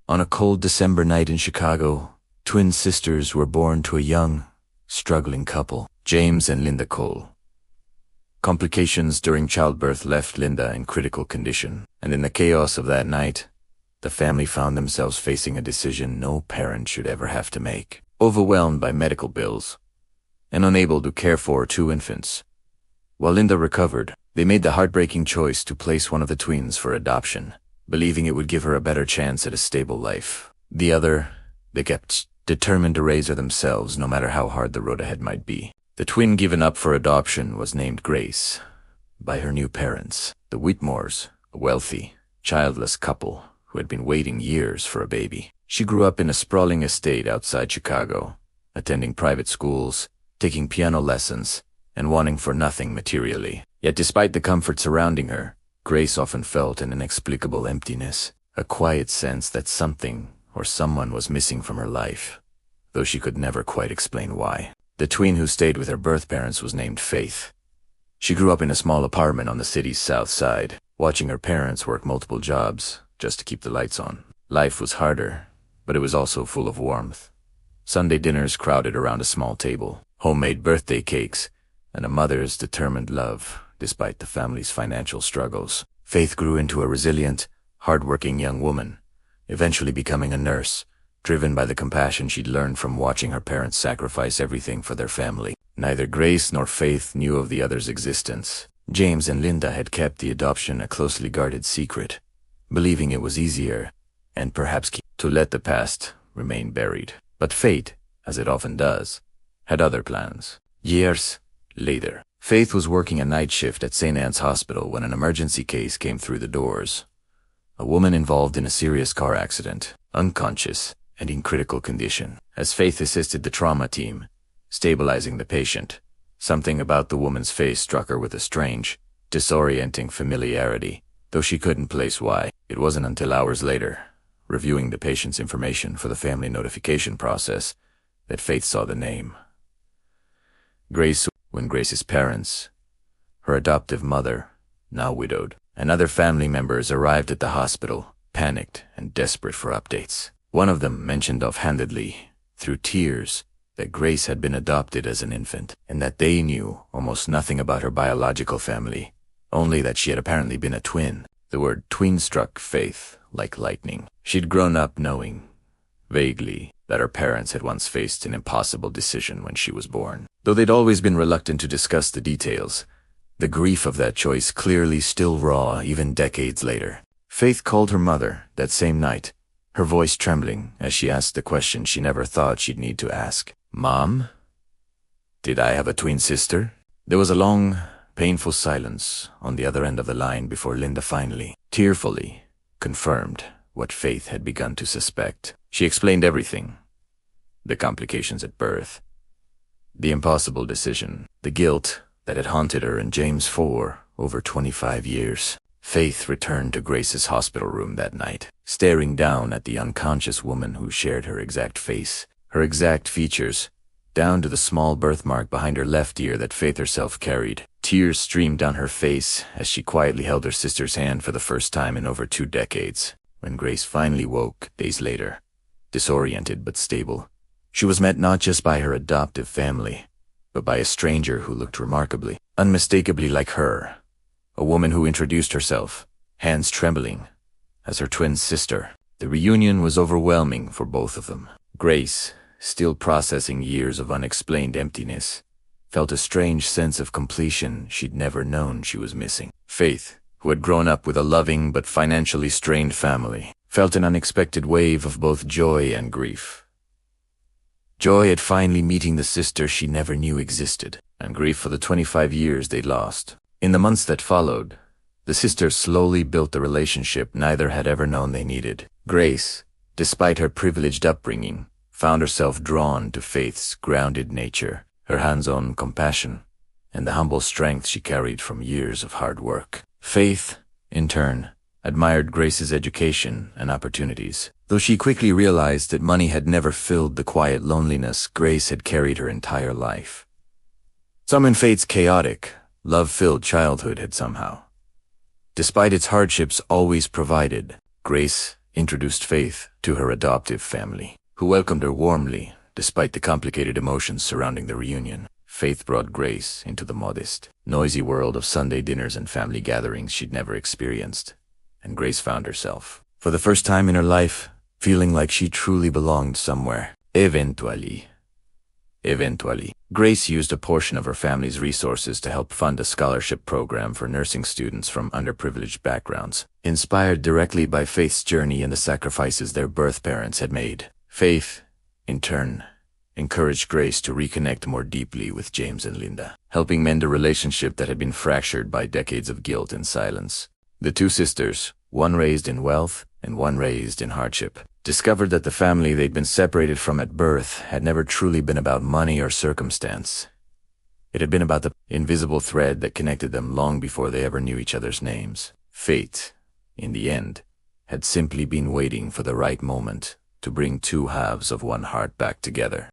On a cold December night in Chicago, twin sisters were born to a young, struggling couple, James and Linda Cole. Complications during childbirth left Linda in critical condition, and in the chaos of that night, the family found themselves facing a decision no parent should ever have to make. Overwhelmed by medical bills and unable to care for two infants, while Linda recovered, they made the heartbreaking choice to place one of the twins for adoption, believing it would give her a better chance at a stable life. The other, they kept determined to raise her themselves no matter how hard the road ahead might be. The twin given up for adoption was named Grace by her new parents, the Whitmores, a wealthy, childless couple who had been waiting years for a baby. She grew up in a sprawling estate outside Chicago, attending private schools, taking piano lessons, and wanting for nothing materially. Yet despite the comfort surrounding her, Grace often felt an inexplicable emptiness, a quiet sense that something or someone was missing from her life, though she could never quite explain why. The twin who stayed with her birth parents was named Faith. She grew up in a small apartment on the city's south side, watching her parents work multiple jobs just to keep the lights on. Life was harder, but it was also full of warmth. Sunday dinners crowded around a small table, homemade birthday cakes, and a mother's determined love despite the family's financial struggles. Faith grew into a resilient, hard-working young woman, eventually becoming a nurse, driven by the compassion she'd learned from watching her parents sacrifice everything for their family. Neither Grace nor Faith knew of the other's existence. James and Linda had kept the adoption a closely guarded secret, believing it was easier, and perhaps to let the past remain buried. But fate, as it often does, had other plans. Years later, Faith was working a night shift at St. Anne's Hospital when an emergency case came through the doors. A woman involved in a serious car accident, unconscious and in critical condition. As Faith assisted the trauma team, stabilizing the patient, something about the woman's face struck her with a strange, disorienting familiarity, though she couldn't place why. It wasn't until hours later, reviewing the patient's information for the family notification process, that Faith saw the name. Grace. When Grace's parents, her adoptive mother, now widowed, and other family members arrived at the hospital, panicked and desperate for updates. One of them mentioned offhandedly, through tears, that Grace had been adopted as an infant, and that they knew almost nothing about her biological family, only that she had apparently been a twin. The word twin struck Faith like lightning. She'd grown up knowing, vaguely, that her parents had once faced an impossible decision when she was born. Though they'd always been reluctant to discuss the details, the grief of that choice clearly still raw even decades later. Faith called her mother that same night, her voice trembling as she asked the question she never thought she'd need to ask. "Mom, did I have a twin sister?" There was a long, painful silence on the other end of the line before Linda finally, tearfully, confirmed what Faith had begun to suspect. She explained everything. The complications at birth, the impossible decision, the guilt that had haunted her and James for over 25 years. Faith returned to Grace's hospital room that night, staring down at the unconscious woman who shared her exact face, her exact features, down to the small birthmark behind her left ear that Faith herself carried. Tears streamed down her face as she quietly held her sister's hand for the first time in over 2 decades. When Grace finally woke, days later, disoriented but stable, she was met not just by her adoptive family, but by a stranger who looked remarkably, unmistakably like her, a woman who introduced herself, hands trembling, as her twin sister. The reunion was overwhelming for both of them. Grace, still processing years of unexplained emptiness, felt a strange sense of completion she'd never known she was missing. Faith, who had grown up with a loving but financially strained family, felt an unexpected wave of both joy and grief. Joy at finally meeting the sister she never knew existed, and grief for the 25 years they'd lost. In the months that followed, the sisters slowly built the relationship neither had ever known they needed. Grace, despite her privileged upbringing, found herself drawn to Faith's grounded nature, her hands-on compassion, and the humble strength she carried from years of hard work. Faith, in turn, admired Grace's education and opportunities, though she quickly realized that money had never filled the quiet loneliness Grace had carried her entire life. Some in Faith's chaotic, love-filled childhood had somehow, despite its hardships, always provided. Grace introduced Faith to her adoptive family, who welcomed her warmly despite the complicated emotions surrounding the reunion. Faith brought Grace into the modest, noisy world of Sunday dinners and family gatherings she'd never experienced, and Grace found herself, for the first time in her life, feeling like she truly belonged somewhere. Eventually, Grace used a portion of her family's resources to help fund a scholarship program for nursing students from underprivileged backgrounds. Inspired directly by Faith's journey and the sacrifices their birth parents had made, Faith, in turn, encouraged Grace to reconnect more deeply with James and Linda, helping mend a relationship that had been fractured by decades of guilt and silence. The two sisters, one raised in wealth and one raised in hardship, discovered that the family they'd been separated from at birth had never truly been about money or circumstance. It had been about the invisible thread that connected them long before they ever knew each other's names. Fate, in the end, had simply been waiting for the right moment to bring two halves of one heart back together.